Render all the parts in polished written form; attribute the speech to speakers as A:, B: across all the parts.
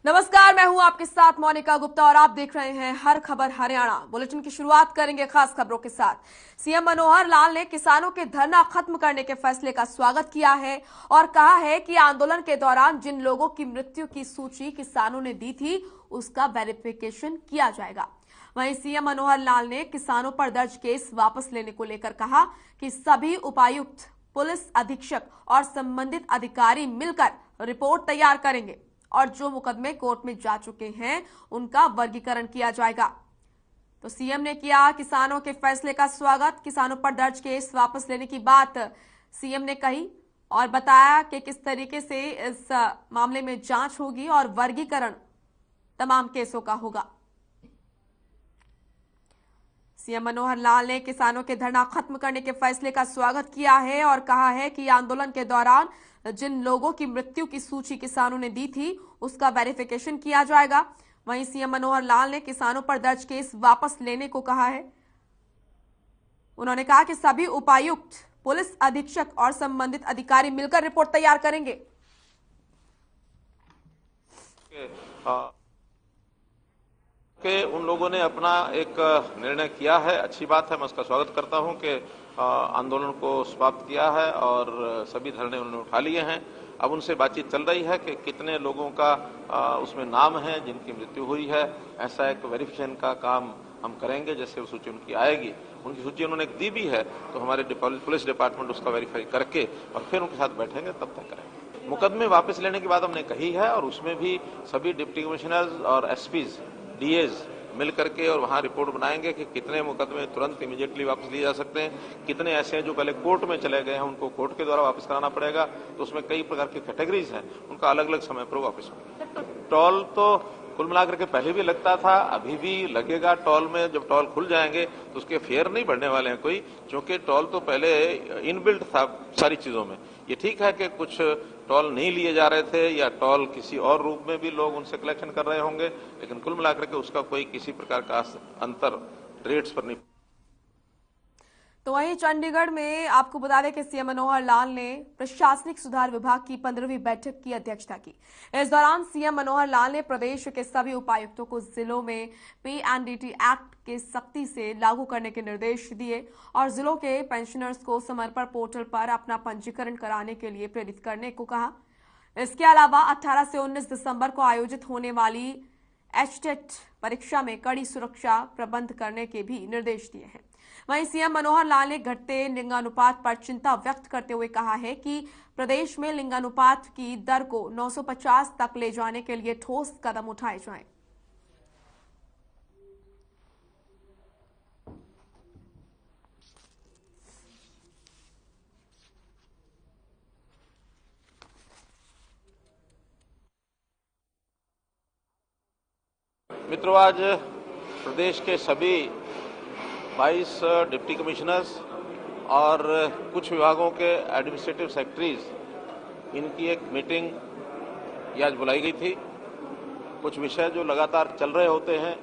A: नमस्कार, मैं हूं आपके साथ मोनिका गुप्ता और आप देख रहे हैं हर खबर हरियाणा। बुलेटिन की शुरुआत करेंगे खास खबरों के साथ। सीएम मनोहर लाल ने किसानों के धरना खत्म करने के फैसले का स्वागत किया है और कहा है कि आंदोलन के दौरान जिन लोगों की मृत्यु की सूची किसानों ने दी थी उसका वेरिफिकेशन किया जाएगा। वहीं सीएम मनोहर लाल ने किसानों पर दर्ज केस वापस लेने को लेकर कहा कि सभी उपायुक्त, पुलिस अधीक्षक और संबंधित अधिकारी मिलकर रिपोर्ट तैयार करेंगे और जो मुकदमे कोर्ट में जा चुके हैं उनका वर्गीकरण किया जाएगा। तो सीएम ने किया किसानों के फैसले का स्वागत। किसानों पर दर्ज केस वापस लेने की बात सीएम ने कही और बताया कि किस तरीके से इस मामले में जांच होगी और वर्गीकरण तमाम केसों का होगा। सीएम मनोहर लाल ने किसानों के धरना खत्म करने के फैसले का स्वागत किया है और कहा है कि आंदोलन के दौरान जिन लोगों की मृत्यु की सूची किसानों ने दी थी उसका वेरिफिकेशन किया जाएगा। वहीं सीएम मनोहर लाल ने किसानों पर दर्ज केस वापस लेने को कहा है। उन्होंने कहा कि सभी उपायुक्त, पुलिस अधीक्षक और संबंधित अधिकारी मिलकर रिपोर्ट तैयार करेंगे।
B: उन लोगों ने अपना एक निर्णय किया है, अच्छी बात है। मैं उसका स्वागत करता हूं कि आंदोलन को समाप्त किया है और सभी धरने उन्होंने उठा लिए हैं। अब उनसे बातचीत चल रही है कि कितने लोगों का उसमें नाम है जिनकी मृत्यु हुई है। ऐसा एक वेरिफिकेशन का काम हम करेंगे। जैसे वो सूची उनकी आएगी, उनकी सूची उन्होंने दी भी है तो हमारे पुलिस डिपार्टमेंट उसका वेरीफाई करके और फिर उनके साथ बैठेंगे, तब तक करेंगे। मुकदमे वापस लेने की बात हमने कही है और उसमें भी सभी डिप्टी कमिश्नर्स और एसपीज, डीएज मिल करके और वहां रिपोर्ट बनाएंगे कि कितने मुकदमे तुरंत इमीडिएटली वापस लिए जा सकते हैं, कितने ऐसे हैं जो पहले कोर्ट में चले गए हैं उनको कोर्ट के द्वारा वापस कराना पड़ेगा। तो उसमें कई प्रकार की कैटेगरीज हैं, उनका अलग अलग समय पर वापस होगा। टोल तो कुल मिलाकर के पहले भी लगता था, अभी भी लगेगा। टोल में जब टोल खुल जाएंगे तो उसके फेयर नहीं बढ़ने वाले हैं कोई, क्योंकि टोल तो पहले इनबिल्ट था सारी चीजों में। ये ठीक है कि कुछ टोल नहीं लिए जा रहे थे या टोल किसी और रूप में भी लोग उनसे कलेक्शन कर रहे होंगे, लेकिन कुल मिलाकर के उसका कोई किसी प्रकार का अंतर रेट्स पर नहीं।
A: तो वहीं चंडीगढ़ में आपको बता दें कि सीएम मनोहर लाल ने प्रशासनिक सुधार विभाग की 15वीं बैठक की अध्यक्षता की। इस दौरान सीएम मनोहर लाल ने प्रदेश के सभी उपायुक्तों को जिलों में पीएनडीटी एक्ट के सख्ती से लागू करने के निर्देश दिए और जिलों के पेंशनर्स को समर्पण पोर्टल पर अपना पंजीकरण कराने के लिए प्रेरित करने को कहा। इसके अलावा 18 से 19 दिसंबर को आयोजित होने वाली एचटेट परीक्षा में कड़ी सुरक्षा प्रबंध करने के भी निर्देश दिए हैं। वहीं सीएम मनोहर लाल ने घटते लिंगानुपात पर चिंता व्यक्त करते हुए कहा है कि प्रदेश में लिंगानुपात की दर को 950 तक ले जाने के लिए ठोस कदम उठाए जाएं।
B: मित्रों, आज प्रदेश के सभी 22 डिप्टी कमिश्नर्स और कुछ विभागों के एडमिनिस्ट्रेटिव सेक्रेटरीज, इनकी एक मीटिंग आज बुलाई गई थी। कुछ विषय जो लगातार चल रहे होते हैं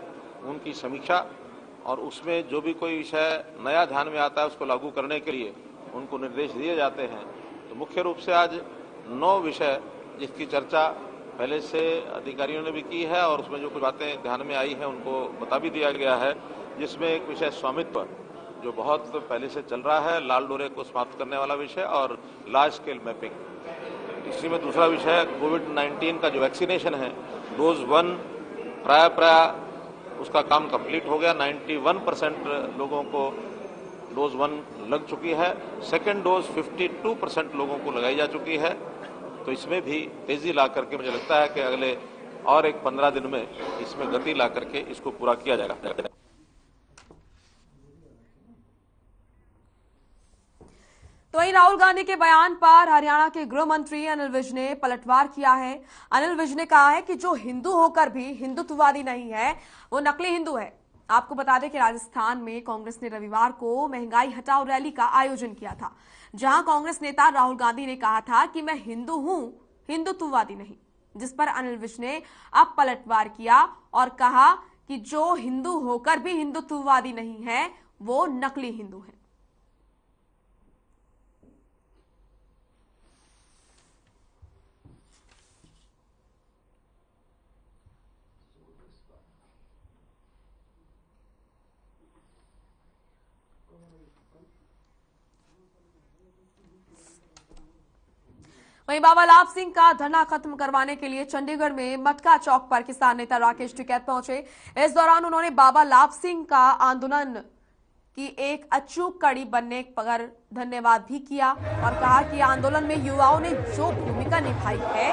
B: उनकी समीक्षा और उसमें जो भी कोई विषय नया ध्यान में आता है उसको लागू करने के लिए उनको निर्देश दिए जाते हैं। तो मुख्य रूप से आज 9 विषय जिसकी चर्चा पहले से अधिकारियों ने भी की है और उसमें जो कुछ बातें ध्यान में आई है उनको बता भी दिया गया है। जिसमें एक विषय स्वामित्व जो बहुत पहले से चल रहा है, लाल डोरे को समाप्त करने वाला विषय और लार्ज स्केल मैपिंग। इसी में दूसरा विषय कोविड-19 का जो वैक्सीनेशन है, डोज 1 प्राय उसका काम कंप्लीट हो गया। 91% लोगों को डोज 1 लग चुकी है। सेकेंड डोज 52% लोगों को लगाई जा चुकी है। तो इसमें भी तेजी ला करके मुझे लगता है कि अगले और एक 15 दिन में इसमें गति ला करके इसको पूरा किया जाएगा।
A: तो वहीं राहुल गांधी के बयान पर हरियाणा के गृह मंत्री अनिल विज ने पलटवार किया है। अनिल विज ने कहा है कि जो हिंदू होकर भी हिंदुत्ववादी नहीं है वो नकली हिंदू है। आपको बता दें कि राजस्थान में कांग्रेस ने रविवार को महंगाई हटाओ रैली का आयोजन किया था, जहां कांग्रेस नेता राहुल गांधी ने कहा था कि मैं हिंदू हूं, हिंदुत्ववादी नहीं, जिस पर अनिल विज ने अब पलटवार किया और कहा कि जो हिंदू होकर भी हिंदुत्ववादी नहीं है वो नकली हिंदू है। वहीं बाबा लाभ सिंह का धरना खत्म करवाने के लिए चंडीगढ़ में मटका चौक पर किसान नेता राकेश टिकैत पहुंचे। इस दौरान उन्होंने बाबा लाभ सिंह का आंदोलन की एक अचूक कड़ी बनने पर धन्यवाद भी किया और कहा कि आंदोलन में युवाओं ने जो भूमिका निभाई है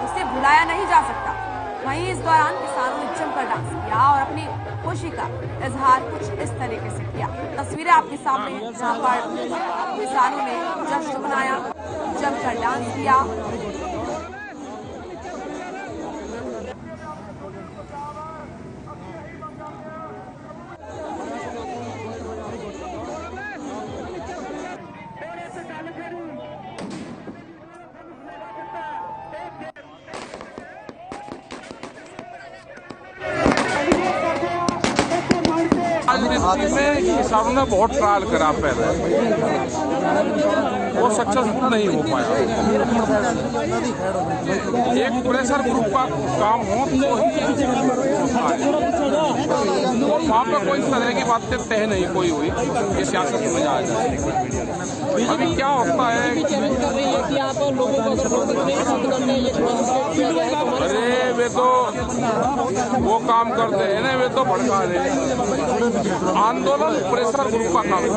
A: उसे भुलाया नहीं जा सकता। वहीं इस दौरान किसानों ने जमकर डांस किया और अपनी खुशी का इजहार कुछ इस तरीके से किया। तस्वीरें आपके सामने हैं जहां पर किसानों ने जश्न मनाया, जमकर डांस किया।
C: आज में किसानों ने बहुत ट्रायल करा पहले, वो सक्सेसफुल नहीं हो पाया। एक प्रेशर ग्रुप का काम हो तो वहाँ पर कोई तरह की बातें तय नहीं कोई हुई कि सियासत में जाया जाए। अभी क्या होता है अरे वे तो वो काम करते हैं ना, वे तो भड़का रहे। आंदोलन प्रेशर ग्रुप का काम है।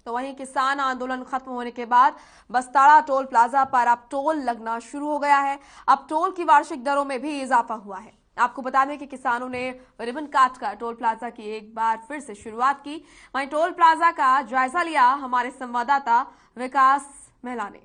A: तो वहीं किसान आंदोलन खत्म होने के बाद बस्ताड़ा टोल प्लाजा पर अब टोल लगना शुरू हो गया है। अब टोल की वार्षिक दरों में भी इजाफा हुआ है। आपको बता दें कि किसानों ने रिबन काटकर टोल प्लाजा की एक बार फिर से शुरुआत की। वहीं टोल प्लाजा का जायजा लिया हमारे संवाददाता विकास महिला ने।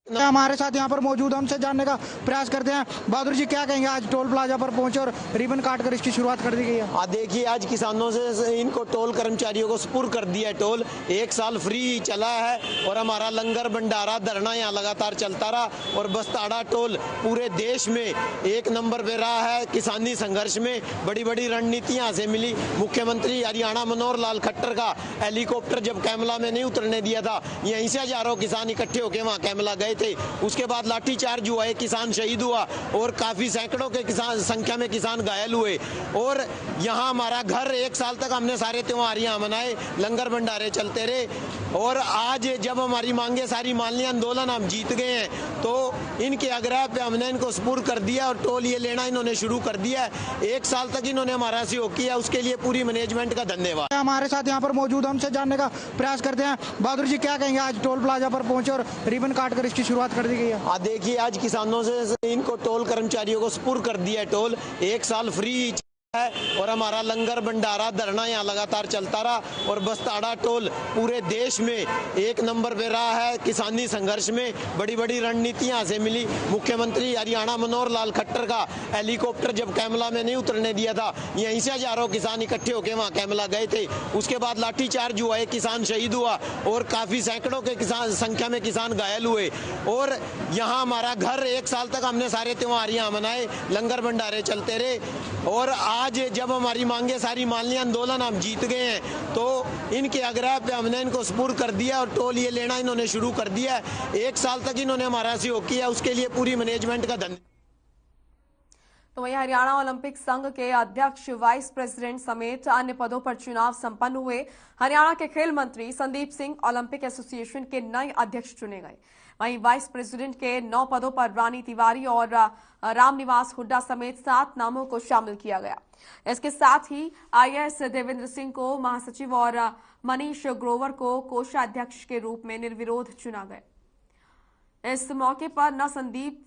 D: हमारे साथ यहाँ पर मौजूद, हमसे जानने का प्रयास करते हैं। बहादुर जी, क्या कहेंगे, आज टोल प्लाजा पर पहुंचे और रिबन काट कर इसकी शुरुआत कर दी गई है।
E: देखिए, आज किसानों से इनको टोल कर्मचारियों को सुपुर्द कर दिया है। टोल 1 साल फ्री चला है और हमारा लंगर भंडारा धरना यहाँ लगातार चलता रहा और बस्ताड़ा टोल पूरे देश में 1 नंबर पे रहा है। किसानी संघर्ष में बड़ी बड़ी रणनीतियां यहाँ से मिली। मुख्यमंत्री हरियाणा मनोहर लाल खट्टर का हेलीकॉप्टर जब कैमला में नहीं उतरने दिया था, यहीं से हजारों किसान इकट्ठे होकर वहाँ कैमला गए थे। उसके बाद लाठीचार्ज हुआ, एक किसान शहीद हुआ और काफी सैकड़ों के किसान संख्या में किसान घायल हुए। और यहाँ हमारा घर 1 साल तक हमने सारे त्योहार यहाँ मनाए, लंगर भंडारे चलते रहे। और आज जब हमारी मांगे सारी मान ली, आंदोलन हम जीत गए हैं, तो इनके आग्रह पे हमने इनको सुपुर्द कर दिया और टोल ये लेना इन्होंने शुरू कर दिया है। 1 साल तक इन्होंने हमारा सहयोग किया, उसके लिए पूरी मैनेजमेंट का धन्यवाद।
D: हमारे साथ यहाँ पर मौजूद, हमसे जानने का प्रयास करते हैं। बहादुर जी, क्या कहेंगे, आज टोल प्लाजा पर पहुंचे और रिबन काट कर इसकी शुरुआत कर दी गई है।
E: देखिए, आज किसानों से इनको टोल कर्मचारियों को सुपुर्द कर दिया है। टोल 1 साल फ्री है और हमारा लंगर भंडारा धरना यहाँ लगातार चलता रहा और बस्ताड़ा टोल पूरे देश में 1 नंबर पे रहा है। किसानी संघर्ष में बड़ी बड़ी रणनीतियां यहाँ से मिली। मुख्यमंत्री हरियाणा मनोहर लाल खट्टर का हेलीकॉप्टर जब कैमला में नहीं उतरने दिया था, यहीं से हजारों किसान इकट्ठे होकर वहाँ कैमला गए थे। उसके बाद लाठीचार्ज हुआ, एक किसान शहीद हुआ और काफी सैकड़ों के किसान संख्या में किसान घायल हुए। और यहाँ हमारा घर 1 साल तक हमने सारे त्योहार यहाँ मनाए, लंगर भंडारे चलते रहे। और आज जब हमारी मांगे सारी मान ली, आंदोलन हम जीत गए हैं, तो इनके आग्रह पे हमने इनको सुपुर्द कर दिया और टोल ये लेना इन्होंने शुरू कर दिया है। 1 साल तक इन्होंने हमारा सहयोग किया, उसके लिए पूरी मैनेजमेंट का धन्यवाद।
A: तो वहीं हरियाणा ओलंपिक संघ के अध्यक्ष, वाइस प्रेसिडेंट समेत अन्य पदों पर चुनाव संपन्न हुए। हरियाणा के खेल मंत्री संदीप सिंह ओलंपिक एसोसिएशन के नए अध्यक्ष चुने गए। वहीं वाइस प्रेसिडेंट के 9 पदों पर रानी तिवारी और रामनिवास हुड्डा समेत 7 नामों को शामिल किया गया। इसके साथ ही आईएएस देवेंद्र सिंह को महासचिव और मनीष ग्रोवर को कोषाध्यक्ष के रूप में निर्विरोध चुना गया। इस मौके पर संदीप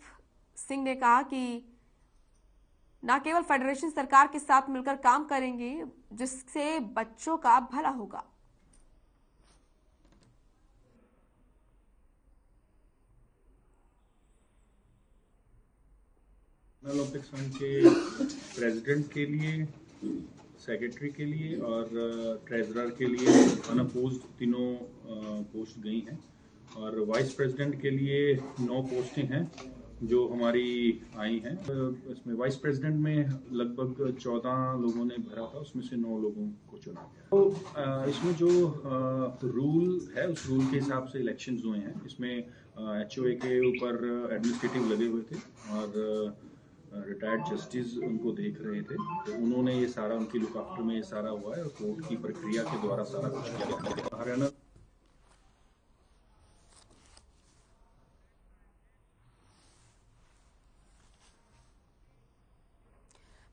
A: सिंह ने कहा कि न केवल फेडरेशन सरकार के साथ मिलकर काम करेंगे, जिससे बच्चों का भला होगा।
F: ओलंपिक संघ के प्रेसिडेंट के लिए, सेक्रेटरी के लिए और ट्रेजरर के लिए अनअपोज्ड तीनों पोस्ट गई हैं और वाइस प्रेसिडेंट के लिए 9 पोस्टें हैं। जो हमारी आई हैं, इसमें वाइस प्रेसिडेंट में लगभग 14 लोगों ने भरा था, उसमें से 9 लोगों को चुना गया। तो इसमें जो रूल है उस रूल के हिसाब से इलेक्शंस हुए हैं। इसमें HOA के ऊपर एडमिनिस्ट्रेटिव लगे हुए थे और रिटायर्ड जस्टिस उनको देख रहे थे, तो उन्होंने ये सारा, उनकी लुक आफ्टर में ये सारा हुआ है और कोर्ट की प्रक्रिया के द्वारा सारा कुछ किया गया। हरियाणा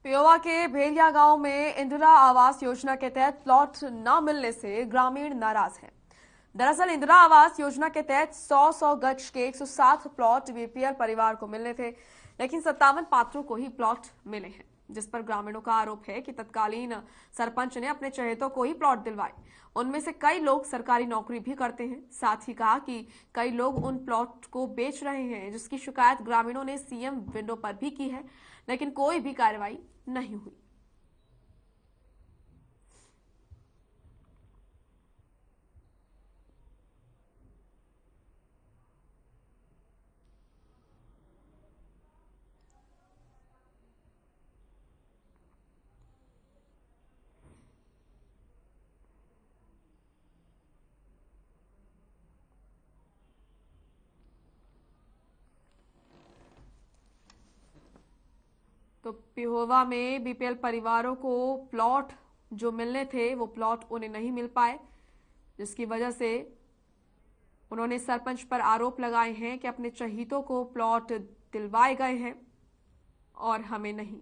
A: पियोवा के भेलिया गांव में इंदिरा आवास योजना के तहत प्लॉट न मिलने से ग्रामीण नाराज हैं। दरअसल इंदिरा आवास योजना के तहत 100 गज के 107 प्लॉट बीपीएल परिवार को मिलने थे, लेकिन 57 पात्रों को ही प्लॉट मिले हैं, जिस पर ग्रामीणों का आरोप है कि तत्कालीन सरपंच ने अपने चहेतों को ही प्लॉट दिलवाए। उनमें से कई लोग सरकारी नौकरी भी करते हैं। साथ ही कहा कि कई लोग उन प्लॉट को बेच रहे हैं, जिसकी शिकायत ग्रामीणों ने सीएम विंडो पर भी की है, लेकिन कोई भी कार्रवाई नहीं हुई। तो पिहोवा में बीपीएल परिवारों को प्लॉट जो मिलने थे वो प्लॉट उन्हें नहीं मिल पाए, जिसकी वजह से उन्होंने सरपंच पर आरोप लगाए हैं कि अपने चहीतों को प्लॉट दिलवाए गए हैं और हमें नहीं।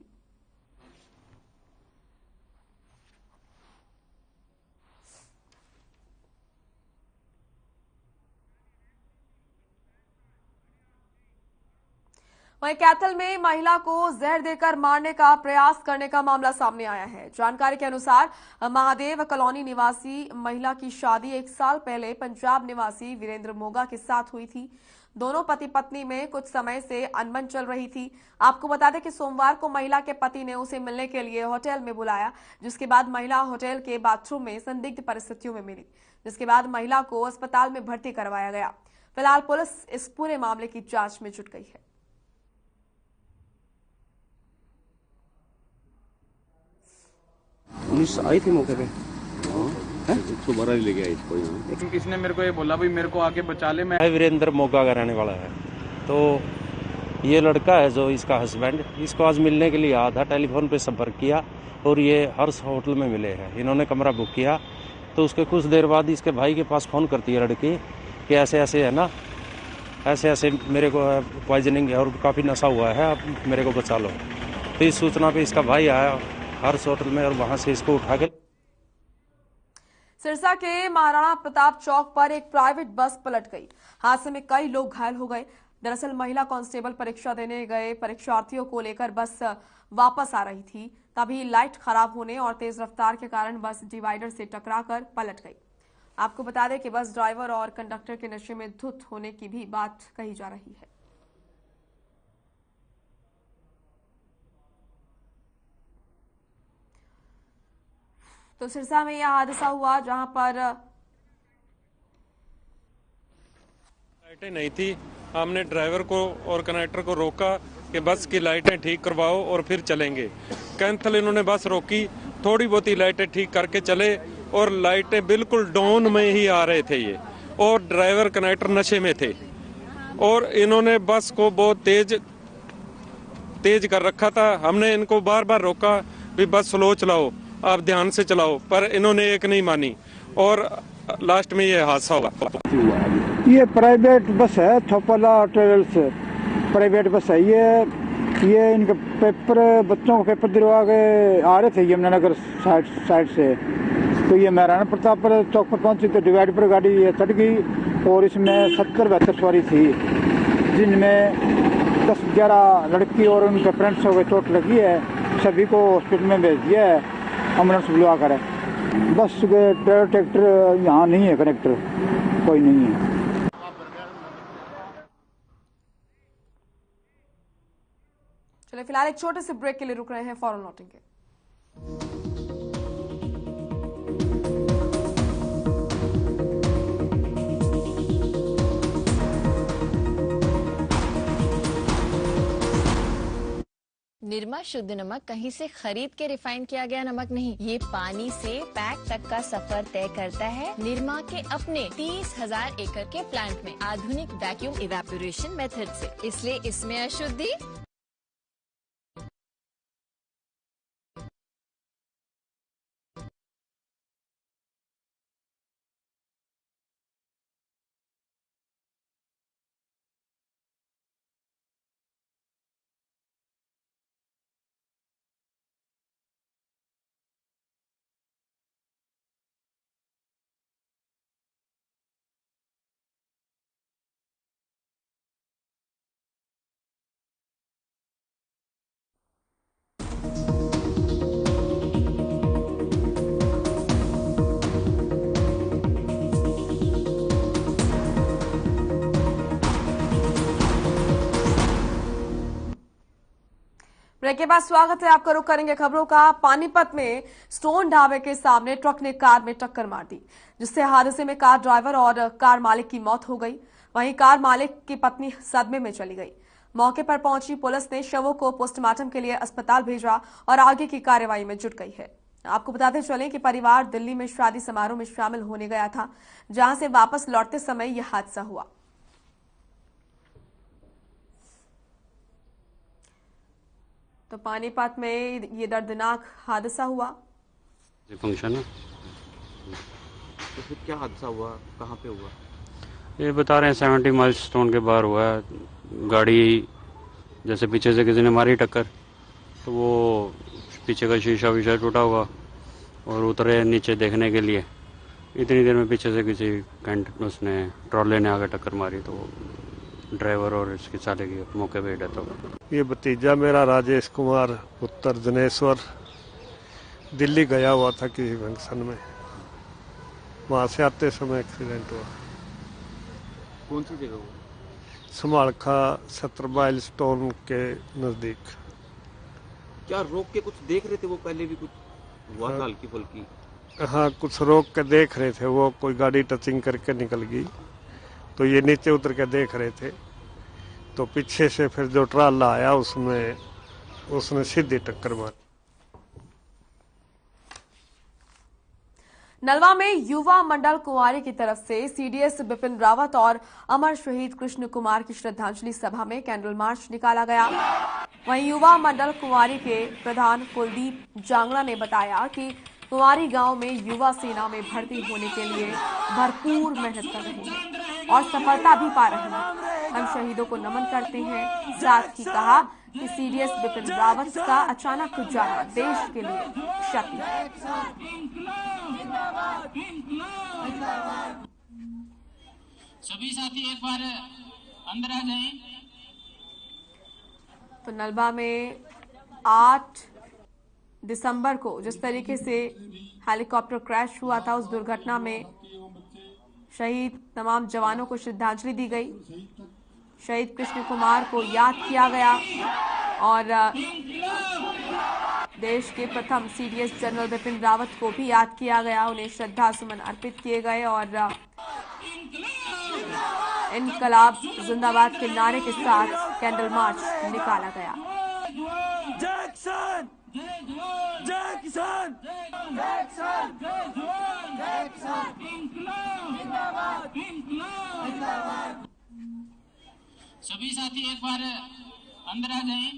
A: वहीं कैथल में महिला को जहर देकर मारने का प्रयास करने का मामला सामने आया है। जानकारी के अनुसार महादेव कॉलोनी निवासी महिला की शादी 1 साल पहले पंजाब निवासी वीरेंद्र मोगा के साथ हुई थी। दोनों पति पत्नी में कुछ समय से अनबन चल रही थी। आपको बता दें कि सोमवार को महिला के पति ने उसे मिलने के लिए होटल में बुलाया, जिसके बाद महिला होटल के बाथरूम में संदिग्ध परिस्थितियों में मिली, जिसके बाद महिला को अस्पताल में भर्ती करवाया गया। फिलहाल पुलिस इस पूरे मामले की जांच में जुट गई है।
G: पुलिस आई थी मौके पे, 112 लेके आई इसको।
H: लेकिन किसने मेरे को ये बोला भाई मेरे को आके बचा ले। मैं
I: वीरेंद्र मोगा का रहने वाला है। तो ये लड़का है जो इसका हस्बैंड, इसको आज मिलने के लिए आया था। टेलीफोन पे संपर्क किया और ये हर्ष होटल में मिले हैं। इन्होंने कमरा बुक किया, तो उसके कुछ देर बाद इसके भाई के पास फ़ोन करती है लड़की कि ऐसे ऐसे है ना, ऐसे ऐसे मेरे को पॉइजनिंग है और काफ़ी नशा हुआ है, आप मेरे को बचा लो। तो इस सूचना पे इसका भाई आया हर्ष होटल में और वहां से इसको उठा के।
A: सिरसा के महाराणा प्रताप चौक पर एक प्राइवेट बस पलट गई। हादसे में कई लोग घायल हो गए। दरअसल महिला कांस्टेबल परीक्षा देने गए परीक्षार्थियों को लेकर बस वापस आ रही थी, तभी लाइट खराब होने और तेज रफ्तार के कारण बस डिवाइडर से टकराकर पलट गई। आपको बता दें कि बस ड्राइवर और कंडक्टर के नशे में धुत होने की भी बात कही जा रही है। तो सिरसा में यह हादसा हुआ जहां पर
J: लाइटें नहीं थी। हमने ड्राइवर को और कंडक्टर को रोका कि बस की लाइटें ठीक करवाओ और फिर चलेंगे। कैंथल इन्होंने बस रोकी, थोड़ी बहुत ही लाइटें ठीक करके चले और लाइटें बिल्कुल डाउन में ही आ रहे थे ये, और ड्राइवर कंडक्टर नशे में थे और इन्होंने बस को बहुत तेज कर रखा था। हमने इनको बार बार रोका भी बस स्लो चलाओ, आप ध्यान से चलाओ, पर इन्होंने एक नहीं मानी और लास्ट में ये हादसा हुआ।
K: ये प्राइवेट बस है, थोपला ट्रेवल्स प्राइवेट बस है। ये इनके पेपर, बच्चों को पेपर दिलवा के आ रहे थे यमुनानगर साइड से। तो ये महाराणा प्रताप चौक पर पहुंची तो डिवाइड पर गाड़ी ये चढ़ गई और इसमें 70-72 सवारी थी, जिनमें 10-11 लड़की और उनके फ्रेंड्स को चोट लगी है। सभी को हॉस्पिटल में भेज दिया है, एम्बुलेंस बुलवा कर। बस ट्रैक्टर यहाँ नहीं है, कनेक्टर कोई नहीं है।
A: चलिए फिलहाल एक छोटे से ब्रेक के लिए रुक रहे हैं, फौरन लौटेंगे।
L: निरमा शुद्ध नमक कहीं से खरीद के रिफाइन किया गया नमक नहीं, ये पानी से पैक तक का सफर तय करता है निरमा के अपने 30,000 एकड़ के प्लांट में आधुनिक वैक्यूम इवेपोरेशन मेथड से। इसलिए इसमें अशुद्धि
A: ब्रेक के बाद स्वागत है आपका। रुख करेंगे खबरों का। पानीपत में स्टोन ढाबे के सामने ट्रक ने कार में टक्कर मार दी, जिससे हादसे में कार ड्राइवर और कार मालिक की मौत हो गई। वहीं कार मालिक की पत्नी सदमे में चली गई। मौके पर पहुंची पुलिस ने शवों को पोस्टमार्टम के लिए अस्पताल भेजा और आगे की कार्रवाई में जुट गई है। आपको बताते चलें कि परिवार दिल्ली में शादी समारोह में शामिल होने गया था, जहां से वापस लौटते समय यह हादसा हुआ। तो पानीपत में ये दर्दनाक हादसा हुआ।
M: फंक्शन है।
G: तो फिर क्या हादसा हुआ, कहाँ पे हुआ?
M: ये बता रहे हैं 70 माइलस्टोन के बाहर हुआ है। गाड़ी जैसे पीछे से किसी ने मारी टक्कर, तो वो पीछे का शीशा विशा टूटा हुआ और उतरे नीचे देखने के लिए। इतनी देर में पीछे से किसी उसने ट्रॉले ने आगे टक्कर मारी, तो ड्राइवर और इसकी साले की मौके पे डेथ हो गई।
N: ये भतीजा मेरा राजेश कुमार पुत्र जनेश्वर दिल्ली गया हुआ था किसी फंक्शन में, वहां से आते समय एक्सीडेंट हुआ।
G: कौन सी जगह हुआ?
N: समालखा 70 माइलस्टोन के नजदीक।
G: क्या रोक के कुछ देख रहे थे वो? पहले भी कुछ हुआ था हल्की फुल्की?
N: हाँ, कुछ रोक के देख रहे थे वो। कोई गाड़ी टचिंग करके निकल गई, तो ये नीचे उतर के देख रहे थे, तो पीछे से फिर जो ट्राला आया उसने सीधी टक्कर मारी।
A: नलवा में युवा मंडल कुंवारी की तरफ से सीडीएस बिपिन रावत और अमर शहीद कृष्ण कुमार की श्रद्धांजलि सभा में कैंडल मार्च निकाला गया। वहीं युवा मंडल कुंवारी के प्रधान कुलदीप जांगड़ा ने बताया कि कुंवारी गांव में युवा सेना में भर्ती होने के लिए भरपूर मेहनत कर रहे हैं और सफलता भी पा रहे हैं। हम शहीदों को नमन करते हैं। साथ ही कहा कि सीडीएस बिपिन रावत का अचानक जाना देश के लिए क्षति है।
O: सभी साथी एक बार अंदर आ जाएं।
A: तो नलवा में 8 दिसंबर को जिस तरीके से हेलीकॉप्टर क्रैश हुआ था, उस दुर्घटना में शहीद तमाम जवानों को श्रद्धांजलि दी गई। शहीद कृष्ण कुमार को याद किया गया और देश के प्रथम सीडीएस जनरल बिपिन रावत को भी याद किया गया। उन्हें श्रद्धा सुमन अर्पित किए गए और इनकलाब जिंदाबाद के नारे के साथ कैंडल मार्च निकाला गया।
O: जय किसान, जय किसान, जय किसान, जय जवान, जय किसान, इनकलाब जिंदाबाद, इनकलाब जिंदाबाद। सभी साथी एक बार अंदर आ जाएं।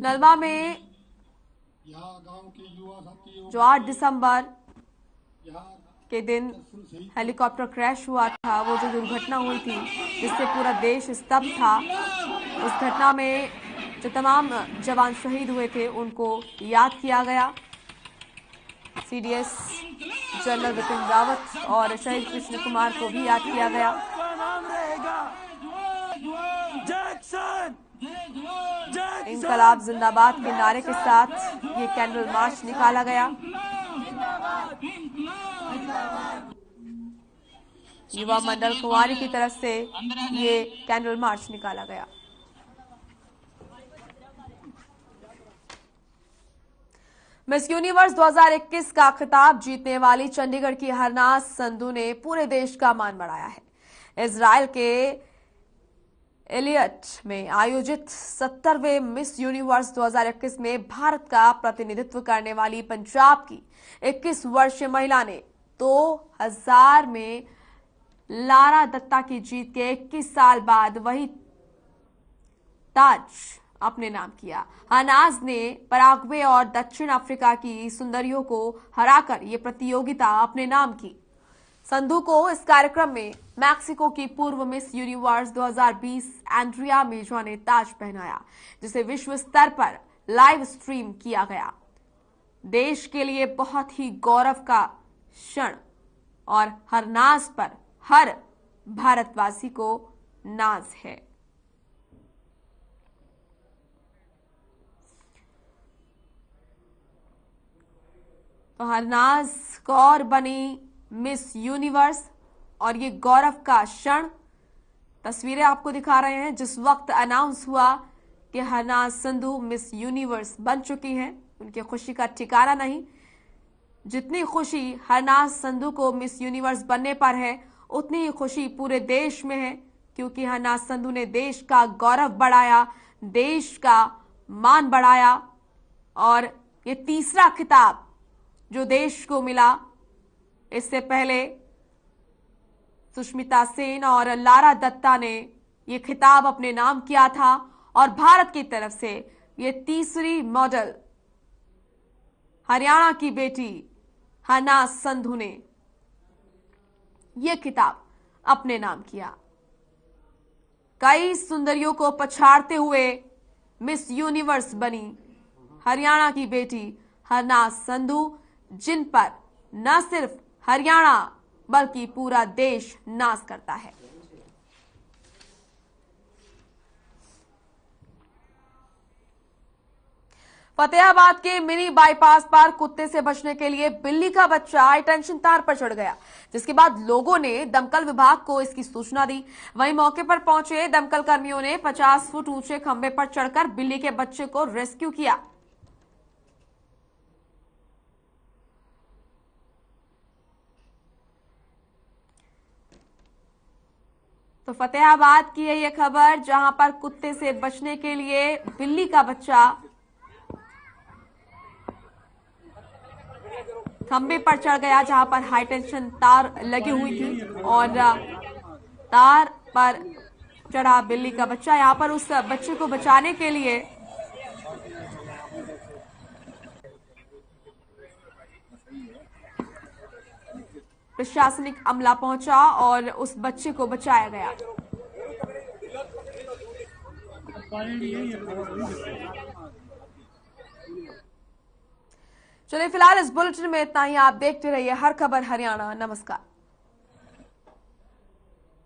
A: नलवा में जो 8 दिसंबर के दिन हेलीकॉप्टर क्रैश हुआ था, वो जो दुर्घटना हुई थी जिससे पूरा देश स्तब्ध था, उस घटना में जो तमाम जवान शहीद हुए थे उनको याद किया गया। सीडीएस जनरल बिपिन रावत और शहीद कृष्ण कुमार को भी याद किया गया। इनकलाब जिंदाबाद के नारे के साथ ये कैंडल मार्च निकाला गया। युवा मंडल कुंवारी की तरफ से ये कैंडल मार्च निकाला गया। मिस यूनिवर्स 2021 का खिताब जीतने वाली चंडीगढ़ की हरनाज संधू ने पूरे देश का मान बढ़ाया है। इजराइल के एलियट में आयोजित 70वें मिस यूनिवर्स 2021 में भारत का प्रतिनिधित्व करने वाली पंजाब की 21 वर्षीय महिला ने 2000 में लारा दत्ता की जीत के 21 साल बाद वही ताज अपने नाम किया। हरनाज ने पराग्वे और दक्षिण अफ्रीका की सुंदरियों को हराकर ये प्रतियोगिता अपने नाम की। संधू को इस कार्यक्रम में मैक्सिको की पूर्व मिस यूनिवर्स 2020 एंड्रिया मेजो ने ताज पहनाया, जिसे विश्व स्तर पर लाइव स्ट्रीम किया गया। देश के लिए बहुत ही गौरव का क्षण और हरनाज पर हर भारतवासी को नाज है। तो हरनाज कौर बनी मिस यूनिवर्स और ये गौरव का क्षण तस्वीरें आपको दिखा रहे हैं। जिस वक्त अनाउंस हुआ कि हरनाज संधू मिस यूनिवर्स बन चुकी हैं, उनकी खुशी का ठिकाना नहीं। जितनी खुशी हरनाज संधू को मिस यूनिवर्स बनने पर है, उतनी ही खुशी पूरे देश में है, क्योंकि हरनाज संधू ने देश का गौरव बढ़ाया, देश का मान बढ़ाया और ये तीसरा खिताब जो देश को मिला। इससे पहले सुष्मिता सेन और लारा दत्ता ने ये खिताब अपने नाम किया था और भारत की तरफ से ये तीसरी मॉडल हरियाणा की बेटी हरनाज संधू ने ये खिताब अपने नाम किया। कई सुंदरियों को पछाड़ते हुए मिस यूनिवर्स बनी हरियाणा की बेटी हरनाज संधू, जिन पर न सिर्फ हरियाणा बल्कि पूरा देश नाज करता है। फतेहाबाद के मिनी बाईपास पर कुत्ते से बचने के लिए बिल्ली का बच्चा हाई टेंशन तार पर चढ़ गया, जिसके बाद लोगों ने दमकल विभाग को इसकी सूचना दी। वहीं मौके पर पहुंचे दमकल कर्मियों ने 50 फुट ऊंचे खंभे पर चढ़कर बिल्ली के बच्चे को रेस्क्यू किया। तो फतेहाबाद की है ये खबर, जहां पर कुत्ते से बचने के लिए बिल्ली का बच्चा खंबे पर चढ़ गया, जहां पर हाई टेंशन तार लगी हुई थी और तार पर चढ़ा बिल्ली का बच्चा। यहां पर उस बच्चे को बचाने के लिए प्रशासनिक अमला पहुंचा और उस बच्चे को बचाया गया। चलिए फिलहाल इस बुलेटिन में इतना ही। आप देखते रहिए हर खबर हरियाणा। नमस्कार।